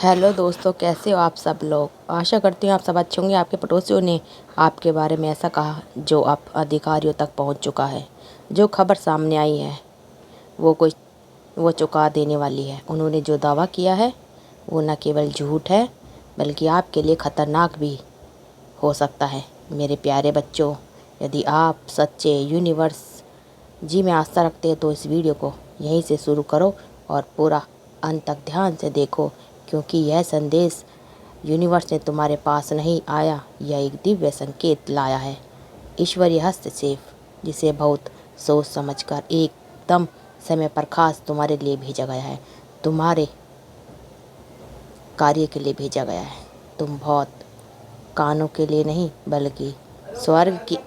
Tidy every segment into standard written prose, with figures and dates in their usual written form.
Hello दोस्तों, कैसे हो आप सब लोग। आशा करती हूँ आप सब अच्छे होंगे। आपके पड़ोसियों ने आपके बारे में ऐसा कहा जो अब अधिकारियों तक पहुँच चुका है। जो खबर सामने आई है वो चुका देने वाली है। उन्होंने जो दावा किया है वो न केवल झूठ है बल्कि आपके लिए ख़तरनाक भी हो सकता है। मेरे प्यारे बच्चों, यदि आप सच्चे यूनिवर्स जी में आस्था रखते हैं तो इस वीडियो को यहीं से शुरू करो और पूरा अंत तक ध्यान से देखो, क्योंकि यह संदेश यूनिवर्स ने तुम्हारे पास नहीं आया, यह एक दिव्य संकेत लाया है। ईश्वरीय हस्तक्षेप जिसे बहुत सोच समझकर एकदम समय पर खास तुम्हारे लिए भेजा गया है, तुम्हारे कार्य के लिए भेजा गया है। तुम बहुत कानों के लिए नहीं बल्कि स्वर्ग की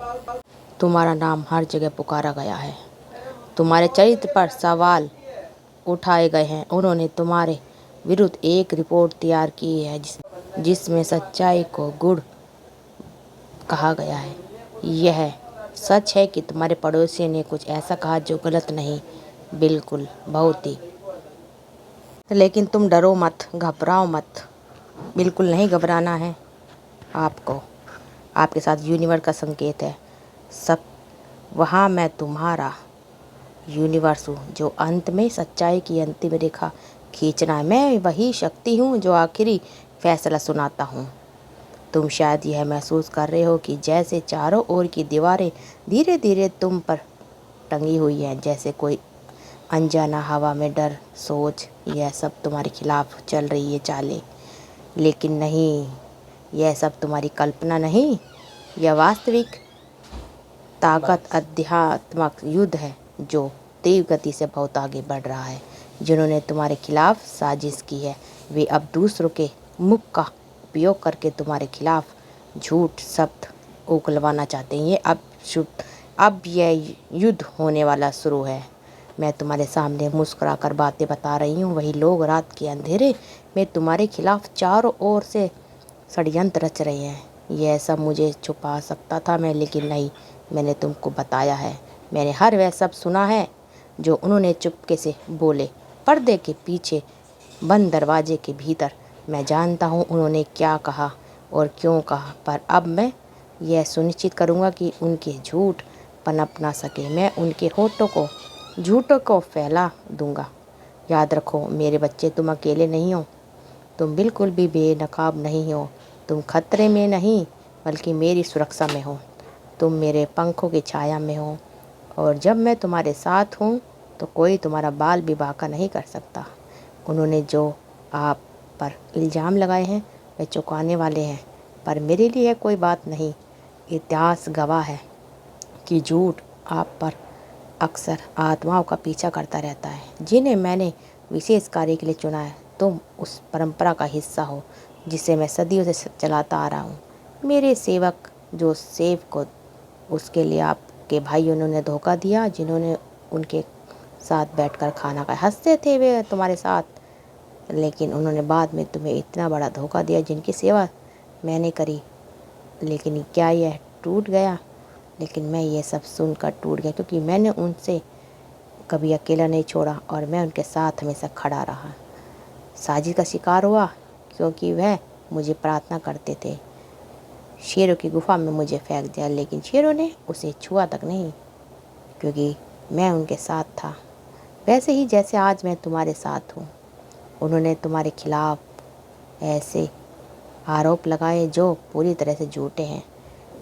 तुम्हारा नाम हर जगह पुकारा गया है। तुम्हारे चरित्र पर सवाल उठाए गए हैं। उन्होंने तुम्हारे विरुद्ध एक रिपोर्ट तैयार की है जिसमें सच्चाई को गुड़ कहा गया है। यह सच है कि तुम्हारे पड़ोसी ने कुछ ऐसा कहा जो गलत नहीं, बिल्कुल, बहुत ही। लेकिन तुम डरो मत, घबराओ मत, बिल्कुल नहीं घबराना है आपको। आपके साथ यूनिवर्स का संकेत है। सब वहाँ मैं तुम्हारा यूनिवर्स हूँ जो अंत में सच्चाई की अंतिम रेखा खींचना है। मैं वही शक्ति हूँ जो आखिरी फैसला सुनाता हूँ। तुम शायद यह महसूस कर रहे हो कि जैसे चारों ओर की दीवारें धीरे धीरे तुम पर टंगी हुई हैं, जैसे कोई अनजाना हवा में डर, सोच, यह सब तुम्हारे खिलाफ चल रही है चालें। लेकिन नहीं, यह सब तुम्हारी कल्पना नहीं, यह वास्तविक ताकत अध्यात्मक युद्ध है जो तीव्र गति से बहुत आगे बढ़ रहा है। जिन्होंने तुम्हारे खिलाफ साजिश की है वे अब दूसरों के मुख का उपयोग करके तुम्हारे खिलाफ झूठ शब्द उगलवाना चाहते हैं। अब यह युद्ध होने वाला शुरू है। मैं तुम्हारे सामने मुस्कुराकर बातें बता रही हूँ। वही लोग रात के अंधेरे में तुम्हारे खिलाफ चारों ओर से षड्यंत्र रच रहे हैं। यह सब मुझे छुपा सकता था मैं, लेकिन नहीं, मैंने तुमको बताया है। मैंने हर वह सब सुना है जो उन्होंने चुपके से बोले, पर्दे के पीछे, बंद दरवाजे के भीतर। मैं जानता हूँ उन्होंने क्या कहा और क्यों कहा, पर अब मैं यह सुनिश्चित करूँगा कि उनके झूठ पनप ना सके। मैं उनके झूठों को फैला दूँगा। याद रखो मेरे बच्चे, तुम अकेले नहीं हो। तुम बिल्कुल भी बेनकाब नहीं हो। तुम खतरे में नहीं बल्कि मेरी सुरक्षा में हो। तुम मेरे पंखों की छाया में हो और जब मैं तुम्हारे साथ हूँ तो कोई तुम्हारा बाल भी बांका नहीं कर सकता। उन्होंने जो आप पर इल्ज़ाम लगाए हैं वे चुकाने वाले हैं, पर मेरे लिए कोई बात नहीं। इतिहास गवाह है कि झूठ आप पर अक्सर आत्माओं का पीछा करता रहता है जिन्हें मैंने विशेष कार्य के लिए चुना है। तुम उस परंपरा का हिस्सा हो जिसे मैं सदियों से चलाता आ रहा हूँ। मेरे सेवक जोसेफ को उसके लिए आपके भाई उन्होंने धोखा दिया, जिन्होंने उनके साथ बैठकर खाना खाया। हंसते थे वे तुम्हारे साथ, लेकिन उन्होंने बाद में तुम्हें इतना बड़ा धोखा दिया जिनकी सेवा मैंने करी। लेकिन क्या यह टूट गया? लेकिन मैं ये सब सुनकर टूट गया, क्योंकि मैंने उनसे कभी अकेला नहीं छोड़ा और मैं उनके साथ हमेशा खड़ा रहा। साजिश का शिकार हुआ क्योंकि वह मुझे प्रार्थना करते थे। शेरों की गुफा में मुझे फेंक दिया, लेकिन शेरों ने उसे छुआ तक नहीं, क्योंकि मैं उनके साथ था, वैसे ही जैसे आज मैं तुम्हारे साथ हूँ। उन्होंने तुम्हारे खिलाफ ऐसे आरोप लगाए जो पूरी तरह से झूठे हैं।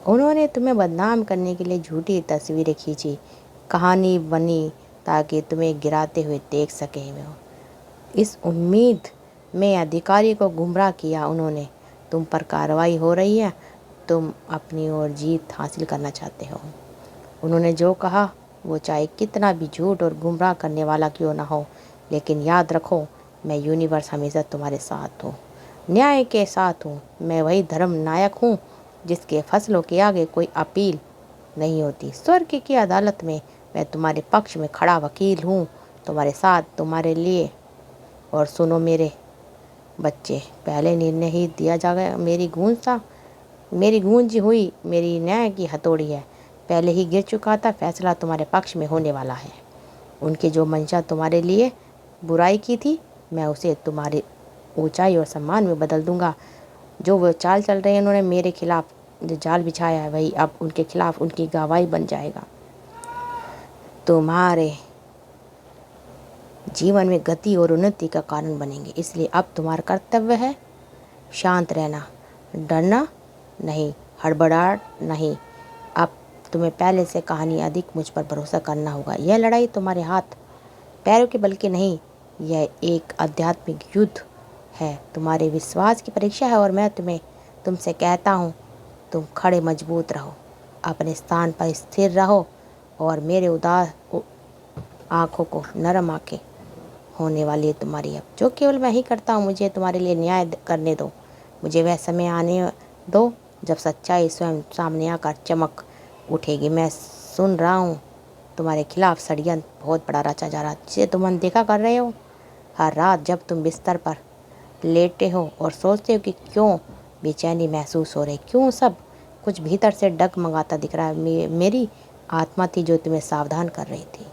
उन्होंने तुम्हें बदनाम करने के लिए झूठी तस्वीरें खींची, कहानी बनी ताकि तुम्हें गिराते हुए देख सकें। इस उम्मीद में अधिकारी को गुमराह किया उन्होंने। तुम पर कार्रवाई हो रही है, तुम अपनी ओर जीत हासिल करना चाहते हो। उन्होंने जो कहा वो चाहे कितना भी झूठ और गुमराह करने वाला क्यों ना हो, लेकिन याद रखो मैं यूनिवर्स हमेशा तुम्हारे साथ हूँ, न्याय के साथ हूँ। मैं वही धर्म नायक हूँ जिसके फैसलों के आगे कोई अपील नहीं होती। स्वर्ग की अदालत में मैं तुम्हारे पक्ष में खड़ा वकील हूँ, तुम्हारे साथ, तुम्हारे लिए। और सुनो मेरे बच्चे, पहले निर्णय ही दिया जाएगा। मेरी गूंजी हुई मेरी न्याय की हथौड़ी है, पहले ही गिर चुका था। फैसला तुम्हारे पक्ष में होने वाला है। उनकी जो मंशा तुम्हारे लिए बुराई की थी, मैं उसे तुम्हारे ऊंचाई और सम्मान में बदल दूंगा। जो वो चाल चल रहे हैं, उन्होंने मेरे खिलाफ जो जाल बिछाया है, वही अब उनके खिलाफ उनकी गवाही बन जाएगा। तुम्हारे जीवन में गति और उन्नति का कारण बनेंगे। इसलिए अब तुम्हारा कर्तव्य है शांत रहना, डरना नहीं, हड़बड़ाहट नहीं। अब तुम्हें पहले से कहानी अधिक मुझ पर भरोसा करना होगा। यह लड़ाई तुम्हारे हाथ पैरों के बल की नहीं, यह एक आध्यात्मिक युद्ध है, तुम्हारे विश्वास की परीक्षा है। और मैं तुमसे कहता हूँ, तुम खड़े मजबूत रहो, अपने स्थान पर स्थिर रहो और मेरे उदास आँखों को नरम आंखें होने वाली है तुम्हारी अब, जो केवल मैं ही करता हूँ। मुझे तुम्हारे लिए न्याय करने दो। मुझे वह समय आने दो जब सच्चाई स्वयं सामने आकर चमक उठेगी। मैं सुन रहा हूँ तुम्हारे खिलाफ षड्यंत्र बहुत बड़ा रचा जा रहा है, जिसे तुम अनदेखा कर रहे हो। हर रात जब तुम बिस्तर पर लेटे हो और सोचते हो कि क्यों बेचैनी महसूस हो रही, क्यों सब कुछ भीतर से डगमगाता दिख रहा है, मेरी आत्मा थी जो तुम्हें सावधान कर रही थी।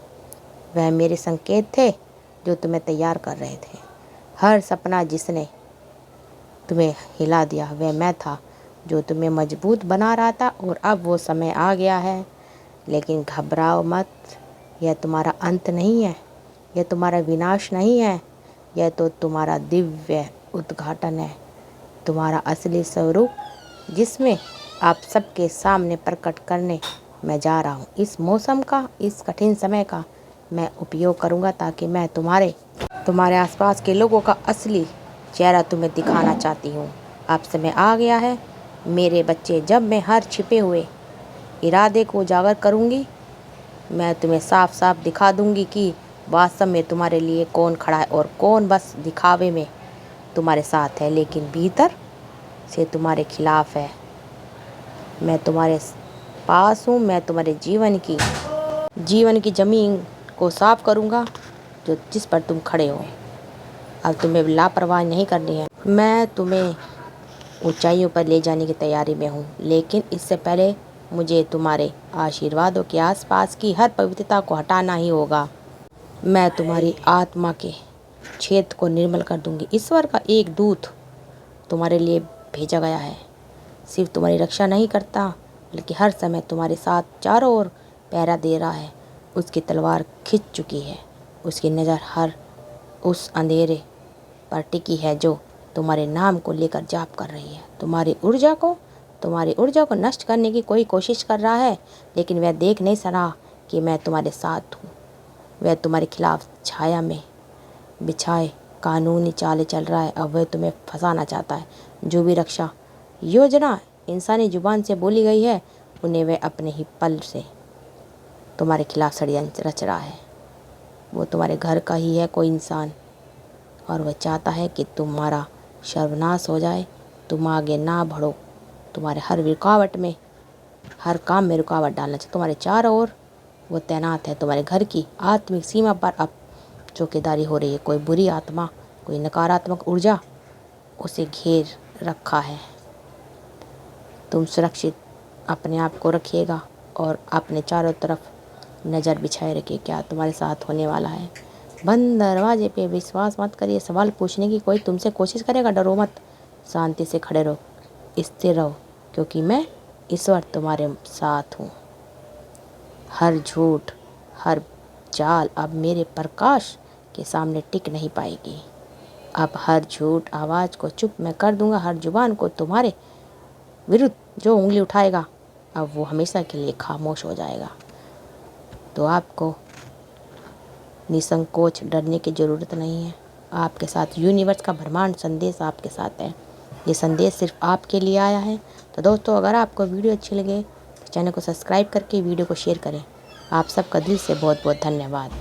वह मेरे संकेत थे जो तुम्हें तैयार कर रहे थे। हर सपना जिसने तुम्हें हिला दिया, वह मैं था जो तुम्हें मजबूत बना रहा था। और अब वो समय आ गया है, लेकिन घबराओ मत। यह तुम्हारा अंत नहीं है, यह तुम्हारा विनाश नहीं है, यह तो तुम्हारा दिव्य उद्घाटन है, तुम्हारा असली स्वरूप जिसमें आप सबके सामने प्रकट करने मैं जा रहा हूँ। इस मौसम का, इस कठिन समय का मैं उपयोग करूँगा ताकि मैं तुम्हारे आसपास के लोगों का असली चेहरा तुम्हें दिखाना चाहती हूँ। अब समय आ गया है मेरे बच्चे, जब मैं हर छिपे हुए इरादे को उजागर करूँगी। मैं तुम्हें साफ साफ दिखा दूँगी कि वास्तव में तुम्हारे लिए कौन खड़ा है और कौन बस दिखावे में तुम्हारे साथ है, लेकिन भीतर से तुम्हारे खिलाफ है। मैं तुम्हारे पास हूँ। मैं तुम्हारे जीवन की ज़मीन को साफ करूँगा जिस पर तुम खड़े हो। अब तुम्हें लापरवाही नहीं करनी है। मैं तुम्हें ऊंचाइयों पर ले जाने की तैयारी में हूँ, लेकिन इससे पहले मुझे तुम्हारे आशीर्वादों के आसपास की हर पवित्रता को हटाना ही होगा। मैं तुम्हारी आत्मा के क्षेत्र को निर्मल कर दूंगी। ईश्वर का एक दूत तुम्हारे लिए भेजा गया है, सिर्फ तुम्हारी रक्षा नहीं करता बल्कि हर समय तुम्हारे साथ चारों ओर पहरा दे रहा है। उसकी तलवार खिंच चुकी है, उसकी नज़र हर उस अंधेरे पर टिकी है जो तुम्हारे नाम को लेकर जाप कर रही है। तुम्हारी ऊर्जा को नष्ट करने की कोई कोशिश कर रहा है, लेकिन वह देख नहीं सका कि मैं तुम्हारे साथ हूँ। वह तुम्हारे खिलाफ छाया में बिछाए कानूनी चालें चल रहा है। अब वह तुम्हें फंसाना चाहता है। जो भी रक्षा योजना इंसानी जुबान से बोली गई है, उन्हें वह अपने ही पल से तुम्हारे खिलाफ षड्यंत्र रच रहा है। वो तुम्हारे घर का ही है कोई इंसान, और वह चाहता है कि तुम्हारा सर्वनाश हो जाए, तुम आगे ना बढ़ो। तुम्हारे हर काम में रुकावट डालना चाहिए। तुम्हारे चारों ओर वो तैनात है। तुम्हारे घर की आत्मिक सीमा पर अब चौकीदारी हो रही है। कोई बुरी आत्मा, कोई नकारात्मक ऊर्जा उसे घेर रखा है। तुम सुरक्षित अपने आप को रखिएगा और अपने चारों तरफ नज़र बिछाए रखिए क्या तुम्हारे साथ होने वाला है। बंद दरवाजे पे विश्वास मत करिए। सवाल पूछने की कोई तुमसे कोशिश करेगा, डरो मत। शांति से खड़े रहो, स्थिर रहो, क्योंकि मैं ईश्वर तुम्हारे साथ हूँ। हर झूठ, हर चाल अब मेरे प्रकाश के सामने टिक नहीं पाएगी। अब हर झूठ आवाज़ को चुप मैं कर दूंगा। हर जुबान को तुम्हारे विरुद्ध जो उंगली उठाएगा, अब वो हमेशा के लिए खामोश हो जाएगा। तो आपको निसंकोच डरने की ज़रूरत नहीं है। आपके साथ यूनिवर्स का ब्रह्मांड संदेश आपके साथ है। ये संदेश सिर्फ आपके लिए आया है। तो दोस्तों, अगर आपको वीडियो अच्छी लगे तो चैनल को सब्सक्राइब करके वीडियो को शेयर करें। आप सबका दिल से बहुत बहुत धन्यवाद।